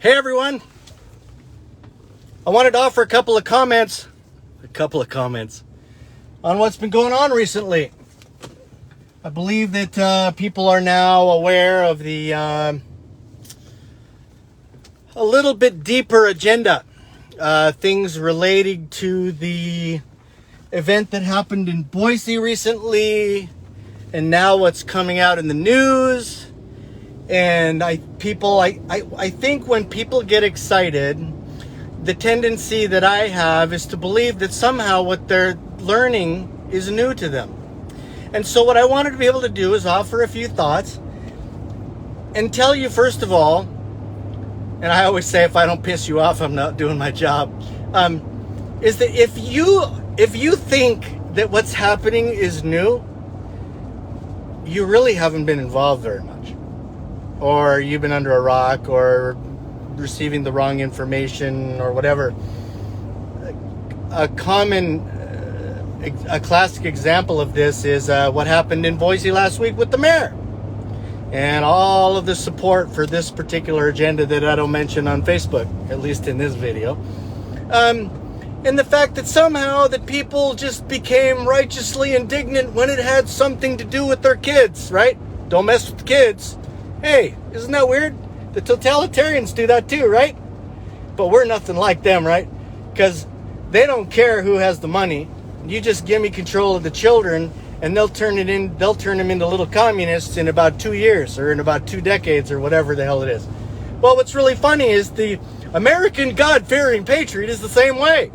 Hey everyone, I wanted to offer a couple of comments on what's been going on recently. I believe that people are now aware of the a little bit deeper agenda, things relating to the event that happened in Boise recently, and now what's coming out in the news. And I think when people get excited, the tendency that I have is to believe that somehow what they're learning is new to them. And so what I wanted to be able to do is offer a few thoughts and tell you, first of all, and I always say if I don't piss you off, I'm not doing my job, is that if you think that what's happening is new, you really haven't been involved very much. Or you've been under a rock, or receiving the wrong information, or whatever. A classic example of this is what happened in Boise last week with the mayor. And all of the support for this particular agenda that I don't mention on Facebook, at least in this video. And the fact that somehow that people just became righteously indignant when it had something to do with their kids, right? Don't mess with the kids. Hey, isn't that weird? The totalitarians do that too, right? But we're nothing like them, right? Because they don't care who has the money. You just give me control of the children, and they'll turn them into little communists in about 2 years, or in about 2 decades, or whatever the hell it is. Well, what's really funny is the American God-fearing patriot is the same way.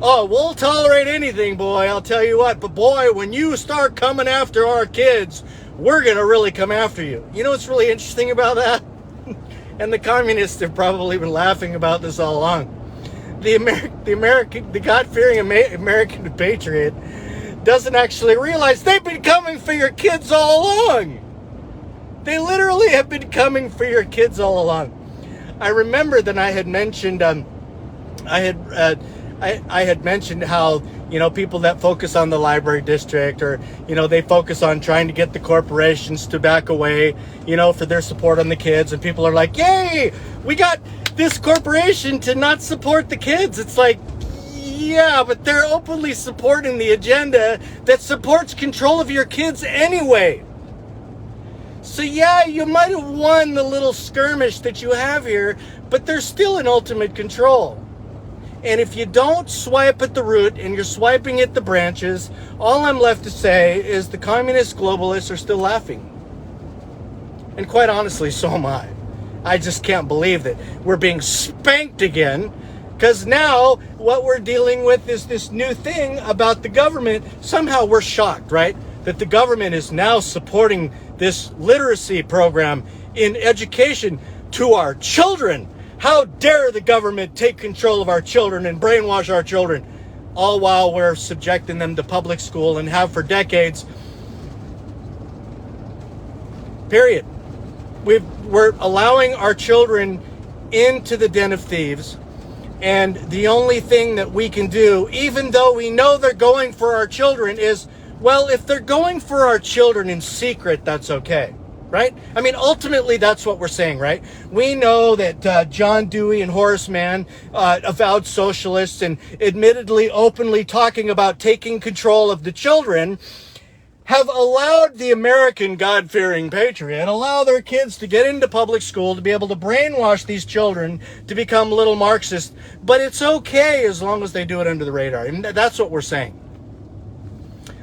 Oh, we'll tolerate anything, boy, I'll tell you what. But boy, when you start coming after our kids, we're going to really come after you. You know what's really interesting about that? And the communists have probably been laughing about this all along. The God-fearing American patriot doesn't actually realize they've been coming for your kids all along. They literally have been coming for your kids all along. I remember that I had mentioned, I had mentioned how, you know, people that focus on the library district, or, you know, they focus on trying to get the corporations to back away, you know, for their support on the kids. And people are like, yay, we got this corporation to not support the kids. It's like, yeah, but they're openly supporting the agenda that supports control of your kids anyway. So yeah, you might have won the little skirmish that you have here, but there's still an ultimate control. And if you don't swipe at the root and you're swiping at the branches, all I'm left to say is the communist globalists are still laughing. And quite honestly, so am I. I just can't believe that we're being spanked again, because now what we're dealing with is this new thing about the government. Somehow we're shocked, right? That the government is now supporting this literacy program in education to our children. How dare the government take control of our children and brainwash our children, all while we're subjecting them to public school and have for decades. Period. We're allowing our children into the den of thieves, and the only thing that we can do, even though we know they're going for our children, is, well, if they're going for our children in secret, that's okay. Right? I mean, ultimately, that's what we're saying, right? We know that John Dewey and Horace Mann, avowed socialists and admittedly openly talking about taking control of the children, have allowed the American God-fearing patriot allow their kids to get into public school, to be able to brainwash these children to become little Marxists. But it's okay as long as they do it under the radar. And that's what we're saying.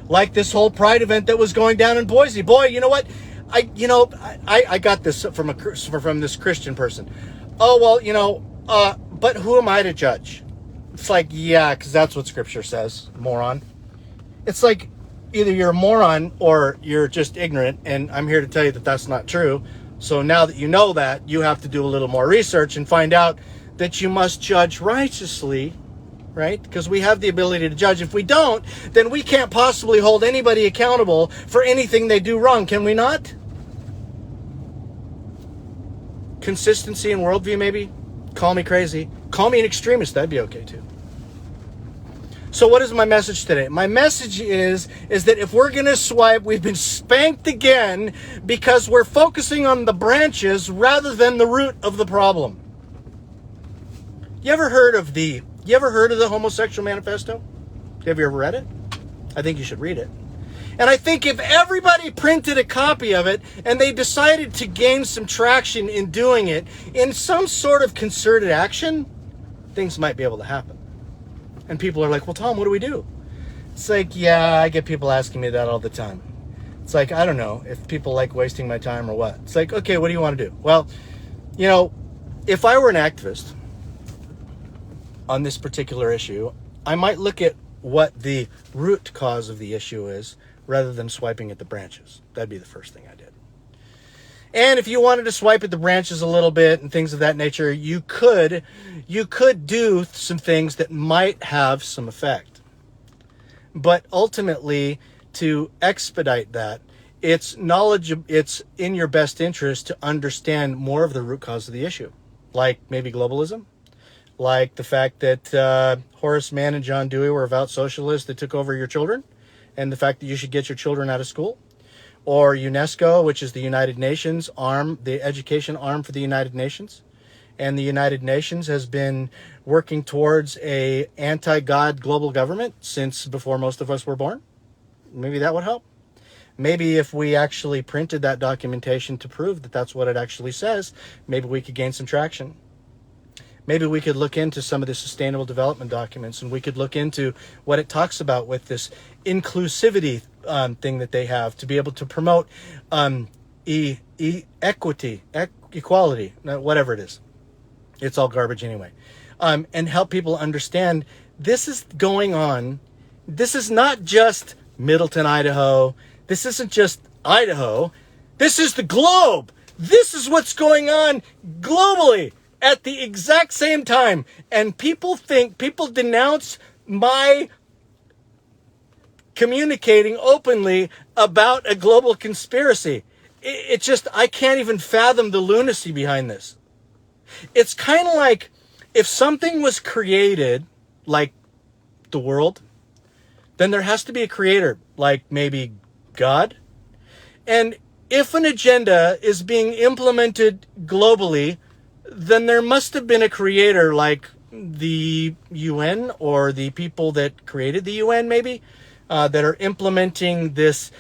Like this whole Pride event that was going down in Boise. Boy, you know what? I got this from this Christian person. Oh, well, you know, but who am I to judge? It's like, yeah, because that's what Scripture says, moron. It's like either you're a moron or you're just ignorant, and I'm here to tell you that that's not true. So now that you know that, you have to do a little more research and find out that you must judge righteously, right? Because we have the ability to judge. If we don't, then we can't possibly hold anybody accountable for anything they do wrong, can we not? Consistency in worldview, maybe? Call me crazy. Call me an extremist. That'd be okay, too. So what is my message today? My message is that if we're going to swipe, we've been spanked again because we're focusing on the branches rather than the root of the problem. You ever heard of the Homosexual Manifesto? Have you ever read it? I think you should read it. And I think if everybody printed a copy of it and they decided to gain some traction in doing it in some sort of concerted action, things might be able to happen. And people are like, well, Tom, what do we do? It's like, yeah, I get people asking me that all the time. It's like, I don't know if people like wasting my time or what. It's like, okay, what do you want to do? Well, you know, if I were an activist on this particular issue, I might look at what the root cause of the issue is rather than swiping at the branches. That'd be the first thing I did. And if you wanted to swipe at the branches a little bit and things of that nature, you could do some things that might have some effect. But ultimately, to expedite that, it's in your best interest to understand more of the root cause of the issue, like maybe globalism, like the fact that Horace Mann and John Dewey were avowed socialists that took over your children, and the fact that you should get your children out of school, or UNESCO, which is the United Nations arm, the education arm for the United Nations. And the United Nations has been working towards a anti-God global government since before most of us were born. Maybe that would help. Maybe if we actually printed that documentation to prove that that's what it actually says, maybe we could gain some traction. Maybe we could look into some of the sustainable development documents, and we could look into what it talks about with this inclusivity thing that they have to be able to promote equality, whatever it is. It's all garbage anyway. And help people understand this is going on. This is not just Middleton, Idaho. This isn't just Idaho. This is the globe. This is what's going on globally at the exact same time. And people denounce my communicating openly about a global conspiracy. It's just, I can't even fathom the lunacy behind this. It's kind of like if something was created, like the world, then there has to be a creator, like maybe God. And if an agenda is being implemented globally, then there must have been a creator, like the UN or the people that created the UN, maybe, that are implementing this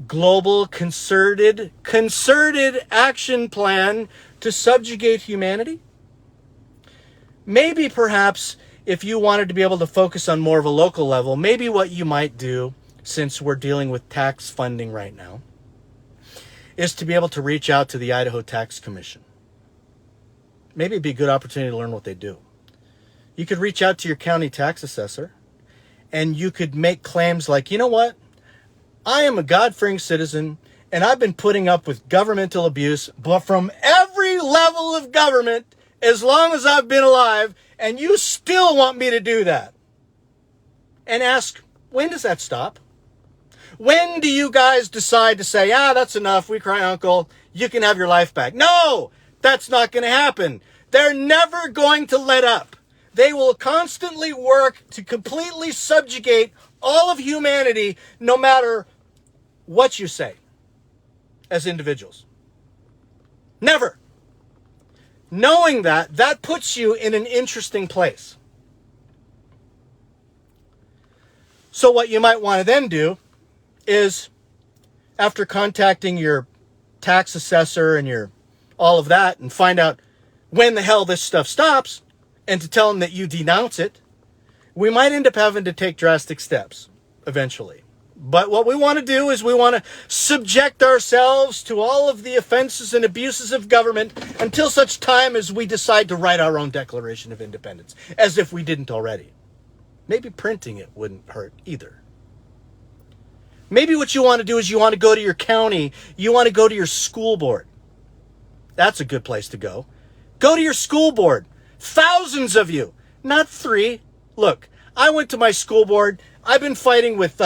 global concerted action plan to subjugate humanity. Maybe perhaps if you wanted to be able to focus on more of a local level, maybe what you might do, since we're dealing with tax funding right now, is to be able to reach out to the Idaho Tax Commission. Maybe it'd be a good opportunity to learn what they do. You could reach out to your county tax assessor, and you could make claims like, you know what? I am a God-fearing citizen, and I've been putting up with governmental abuse, but from every level of government, as long as I've been alive, and you still want me to do that. And ask, when does that stop? When do you guys decide to say, that's enough, we cry uncle, you can have your life back? No, that's not going to happen. They're never going to let up. They will constantly work to completely subjugate all of humanity, no matter what you say as individuals. Never. Knowing that puts you in an interesting place. So what you might want to then do is, after contacting your tax assessor and your all of that, and find out when the hell this stuff stops, and to tell them that you denounce it, we might end up having to take drastic steps eventually. But what we want to do is we want to subject ourselves to all of the offenses and abuses of government until such time as we decide to write our own Declaration of Independence, as if we didn't already. Maybe printing it wouldn't hurt either. Maybe what you want to do is you want to go to your county, you want to go to your school board. That's a good place to go. Go to your school board. Thousands of you, not 3. Look, I went to my school board. I've been fighting with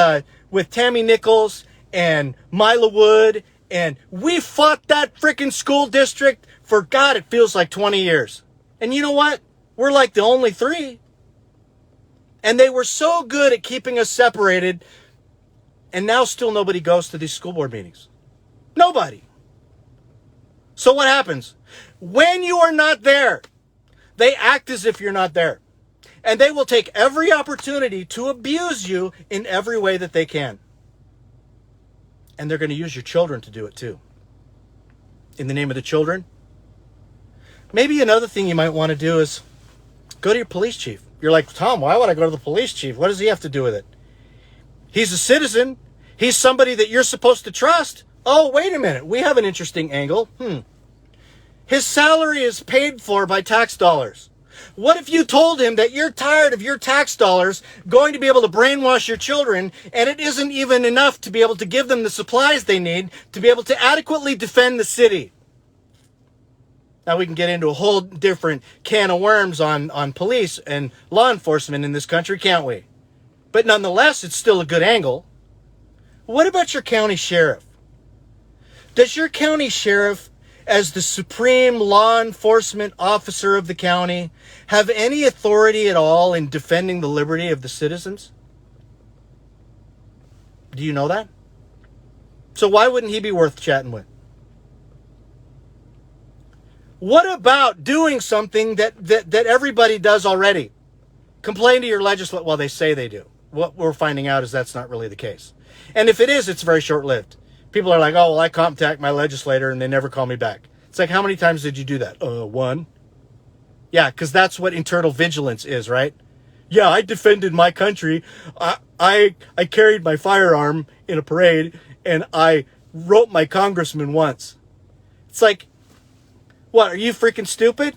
Tammy Nichols and Mila Wood, and we fought that frickin' school district for, God, it feels like 20 years. And you know what? We're like the only 3. And they were so good at keeping us separated, and now still nobody goes to these school board meetings. Nobody. So what happens? When you are not there, They act as if you're not there. And they will take every opportunity to abuse you in every way that they can. And they're going to use your children to do it too. In the name of the children. Maybe another thing you might want to do is go to your police chief. You're like, Tom, why would I go to the police chief? What does he have to do with it? He's a citizen. He's somebody that you're supposed to trust. Oh, wait a minute. We have an interesting angle. His salary is paid for by tax dollars. What if you told him that you're tired of your tax dollars going to be able to brainwash your children, and it isn't even enough to be able to give them the supplies they need to be able to adequately defend the city? Now we can get into a whole different can of worms on police and law enforcement in this country, can't we? But nonetheless, it's still a good angle. What about your county sheriff? Does your county sheriff, as the supreme law enforcement officer of the county, have any authority at all in defending the liberty of the citizens? Do you know that? So why wouldn't he be worth chatting with? What about doing something that everybody does already? Complain to your legislature. Well, they say they do. What we're finding out is that's not really the case. And if it is, it's very short-lived. People are like, oh, well, I contact my legislator and they never call me back. It's like, how many times did you do that? One. Yeah, because that's what internal vigilance is, right? Yeah, I defended my country. I carried my firearm in a parade and I wrote my congressman once. It's like, what, are you freaking stupid?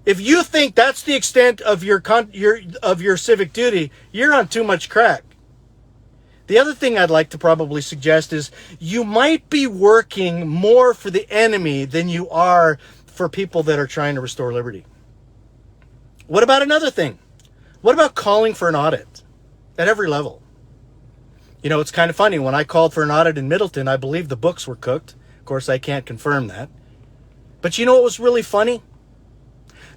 If you think that's the extent of your civic duty, you're on too much crack. The other thing I'd like to probably suggest is you might be working more for the enemy than you are for people that are trying to restore liberty. What about another thing? What about calling for an audit at every level? You know, it's kind of funny. When I called for an audit in Middleton, I believe the books were cooked. Of course, I can't confirm that. But you know what was really funny?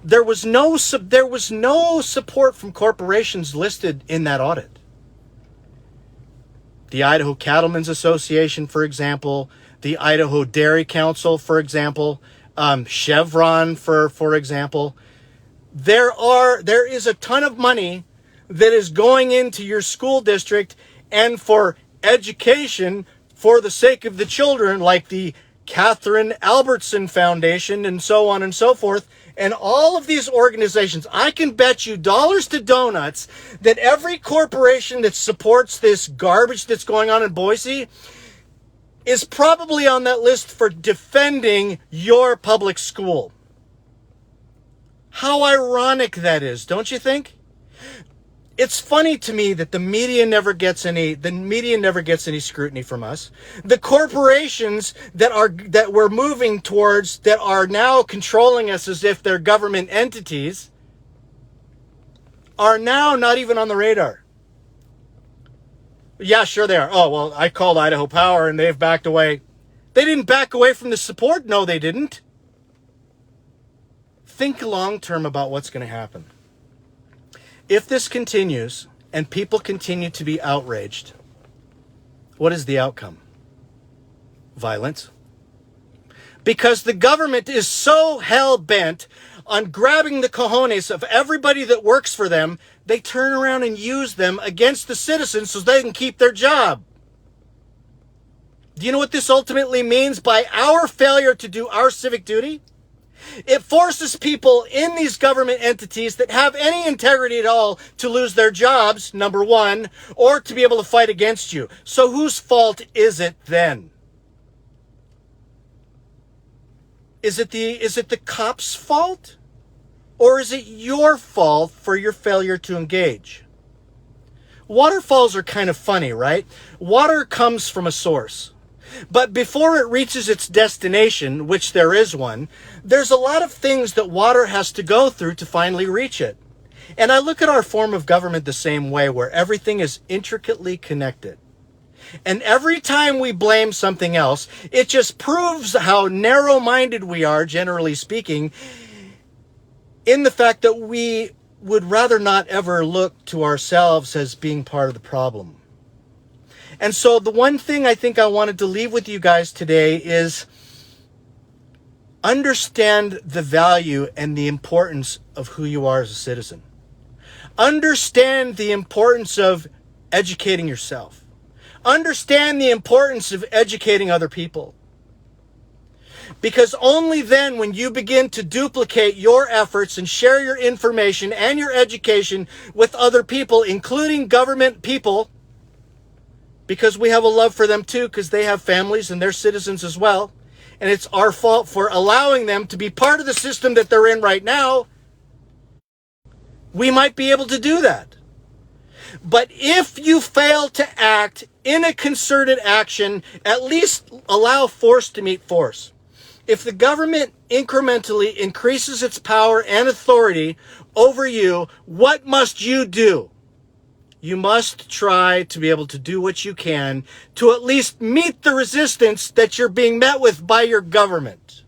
There was no support from corporations listed in that audit. The Idaho Cattlemen's Association, for example, the Idaho Dairy Council, for example, Chevron, for example. There is a ton of money that is going into your school district and for education for the sake of the children, like the Catherine Albertson Foundation and so on and so forth. And all of these organizations, I can bet you dollars to donuts that every corporation that supports this garbage that's going on in Boise is probably on that list for defending your public school. How ironic that is, don't you think? It's funny to me that the media never gets any scrutiny from us. The corporations that we're moving towards, that are now controlling us as if they're government entities, are now not even on the radar. Yeah, sure they are. Oh, well, I called Idaho Power and they've backed away. They didn't back away from the support. No, they didn't. Think long term about what's going to happen. If this continues and people continue to be outraged, what is the outcome? Violence. Because the government is so hell-bent on grabbing the cojones of everybody that works for them, they turn around and use them against the citizens so they can keep their job. Do you know what this ultimately means by our failure to do our civic duty? It forces people in these government entities that have any integrity at all to lose their jobs, number one, or to be able to fight against you. So whose fault is it then? Is it the cops' fault? Or is it your fault for your failure to engage? Waterfalls are kind of funny, right? Water comes from a source. But before it reaches its destination, which there is one, there's a lot of things that water has to go through to finally reach it. And I look at our form of government the same way, where everything is intricately connected. And every time we blame something else, it just proves how narrow-minded we are, generally speaking, in the fact that we would rather not ever look to ourselves as being part of the problem. And so the one thing I think I wanted to leave with you guys today is Understand the value and the importance of who you are as a citizen. Understand the importance of educating yourself. Understand the importance of educating other people. Because only then, when you begin to duplicate your efforts and share your information and your education with other people, including government people, because we have a love for them too, because they have families and they're citizens as well, and it's our fault for allowing them to be part of the system that they're in right now, we might be able to do that. But if you fail to act in a concerted action, at least allow force to meet force. If the government incrementally increases its power and authority over you, what must you do? You must try to be able to do what you can to at least meet the resistance that you're being met with by your government.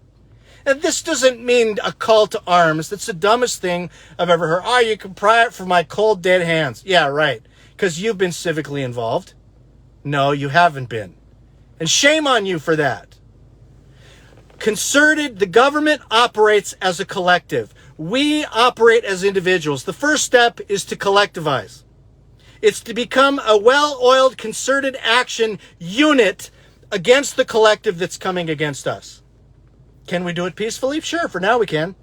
And this doesn't mean a call to arms. That's the dumbest thing I've ever heard. Oh, you can pry it from my cold, dead hands. Yeah, right. Because you've been civically involved. No, you haven't been. And shame on you for that. The government operates as a collective. We operate as individuals. The first step is to collectivize. It's to become a well-oiled, concerted action unit against the collective that's coming against us. Can we do it peacefully? Sure, for now we can.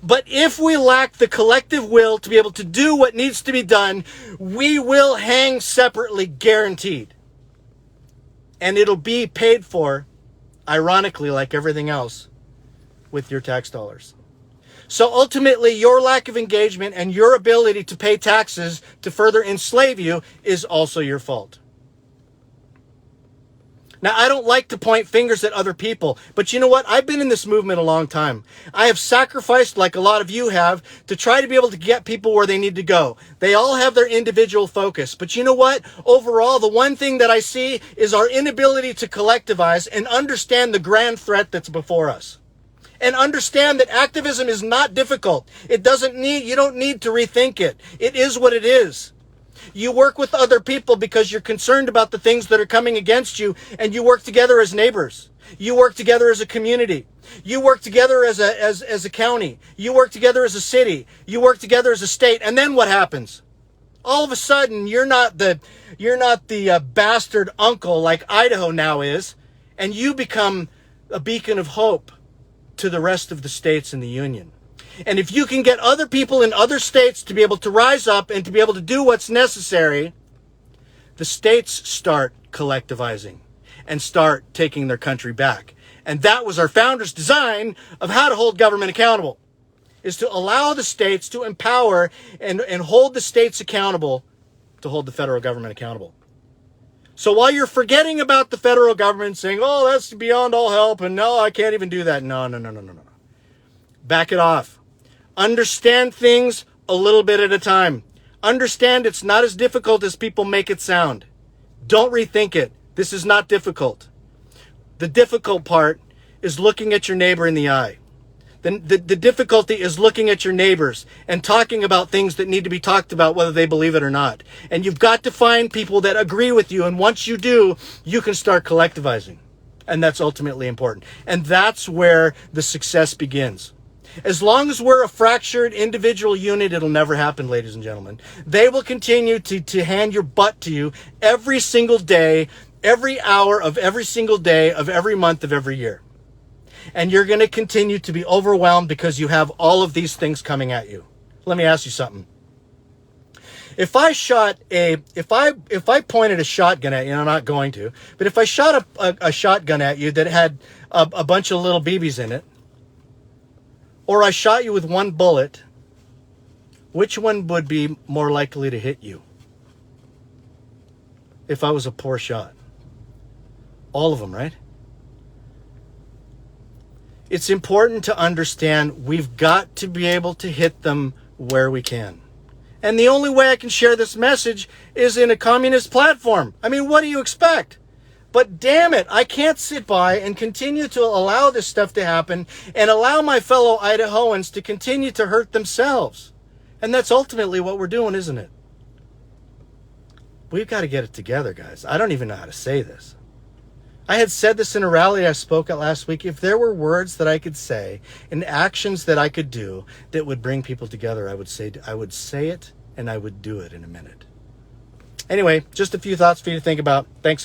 But if we lack the collective will to be able to do what needs to be done, we will hang separately, guaranteed. And it'll be paid for, ironically, like everything else, with your tax dollars. So ultimately, your lack of engagement and your ability to pay taxes to further enslave you is also your fault. Now, I don't like to point fingers at other people, but you know what? I've been in this movement a long time. I have sacrificed, like a lot of you have, to try to be able to get people where they need to go. They all have their individual focus. But you know what? Overall, the one thing that I see is our inability to collectivize and understand the grand threat that's before us. And understand that activism is not difficult. You don't need to rethink it. It is what it is. You work with other people because you're concerned about the things that are coming against you, and you work together as neighbors. You work together as a community. You work together as a county. You work together as a city. You work together as a state. And then what happens? All of a sudden, you're not the bastard uncle like Idaho now is, and you become a beacon of hope to the rest of the states in the union. And if you can get other people in other states to be able to rise up and to be able to do what's necessary, the states start collectivizing and start taking their country back. And that was our founders' design of how to hold government accountable, is to allow the states to empower and hold the states accountable to hold the federal government accountable. So while you're forgetting about the federal government, saying, oh, that's beyond all help, and no, I can't even do that. No. Back it off. Understand things a little bit at a time. Understand it's not as difficult as people make it sound. Don't rethink it. This is not difficult. The difficult part is looking at your neighbor in the eye. The difficulty is looking at your neighbors and talking about things that need to be talked about, whether they believe it or not. And you've got to find people that agree with you. And once you do, you can start collectivizing. And that's ultimately important. And that's where the success begins. As long as we're a fractured individual unit, it'll never happen, ladies and gentlemen. They will continue to hand your butt to you every single day, every hour of every single day of every month of every year. And you're going to continue to be overwhelmed because you have all of these things coming at you. Let me ask you something. If I pointed a shotgun at you, and I'm not going to, but if I shot a shotgun at you that had a bunch of little BBs in it, or I shot you with one bullet, which one would be more likely to hit you? If I was a poor shot. All of them, right? It's important to understand we've got to be able to hit them where we can. And the only way I can share this message is in a communist platform. I mean, what do you expect? But damn it, I can't sit by and continue to allow this stuff to happen and allow my fellow Idahoans to continue to hurt themselves. And that's ultimately what we're doing, isn't it? We've got to get it together, guys. I don't even know how to say this. I had said this in a rally I spoke at last week. If there were words that I could say and actions that I could do that would bring people together, I would say it and I would do it in a minute. Anyway, just a few thoughts for you to think about. Thanks.